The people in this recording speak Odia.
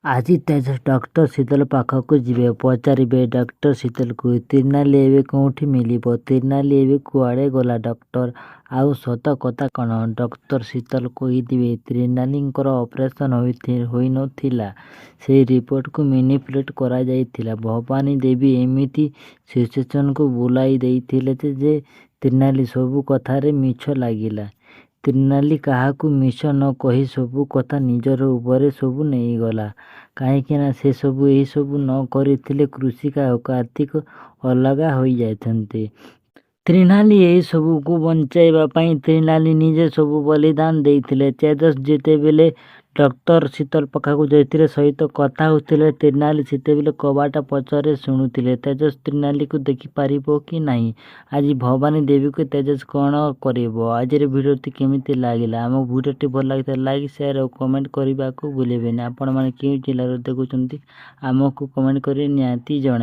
ଆଜି ତେଜସ୍ ଡକ୍ଟର ଶୀତଲ ପାଖକୁ ଯିବେ। ପଚାରିବେ ଡକ୍ଟର ଶୀତଲକୁ, ତିର୍ନାଲି ଏବେ କେଉଁଠି ମିଳିବ? ତିର୍ନାଲି ଏବେ କୁଆଡ଼େ ଗଲା ଡକ୍ଟର? ଆଉ ସତ କଥା କ'ଣ? ଡକ୍ଟର ଶୀତଲ କହିଦେବେ ତିର୍ନାଲିଙ୍କର ଅପରେସନ୍ ହୋଇନଥିଲା। ସେଇ ରିପୋର୍ଟକୁ ମ୍ୟାନିପୁଲେଟ୍ କରାଯାଇଥିଲା। ଭବାନୀ ଦେବୀ ଏମିତି ସିଚୁଏସନ୍କୁ ବୁଲାଇ ଦେଇଥିଲେ ଯେ ତିର୍ନାଲି ସବୁ କଥାରେ ମିଛ ଲାଗିଲା। ତିର୍ନାଲି କାହାକୁ ମିଛ ନ କହି ସବୁ କଥା ନିଜର ଉପରେ ସବୁ ନେଇଗଲା। କାହିଁକିନା ସେ ଏହିସବୁ ନ କରିଥିଲେ କୃଷିକା ଓ କାର୍ତ୍ତିକ ଅଲଗା ହୋଇଯାଇଥାନ୍ତେ। ତିର୍ନାଲି ଏହିସବୁକୁ ବଞ୍ଚାଇବା ପାଇଁ ତିର୍ନାଲି ନିଜେ ସବୁ ବଳିଦାନ ଦେଇଥିଲେ। ତେଜସ୍ ଯେତେବେଳେ ଡକ୍ଟର ଶୀତଲ ପାଖକୁ ଯାଇଥିଲେ ସହିତ କଥା ହେଉଥିଲେ, ତିର୍ନାଲି ସେତେବେଳେ କବାଟ ପଛରେ ଶୁଣୁଥିଲେ। ତେଜସ୍ ତିର୍ନାଲିକୁ ଦେଖିପାରିବ କି ନାହିଁ? ଆଜି ଭବାନୀ ଦେବୀକୁ ତେଜସ୍ କ'ଣ କରିବ? ଆଜିର ଭିଡ଼ିଓଟି କେମିତି ଲାଗିଲା? ଆମ ଭିଡ଼ିଓଟି ଭଲ ଲାଗିଥିଲେ ଲାଇକ୍, ସେୟାର ଓ କମେଣ୍ଟ କରିବାକୁ ଭୁଲିବେନି। ଆପଣମାନେ କେଉଁ ଜିଲ୍ଲାରୁ ଦେଖୁଛନ୍ତି ଆମକୁ କମେଣ୍ଟ କରି ନିହାତି ଜଣାଇବେ।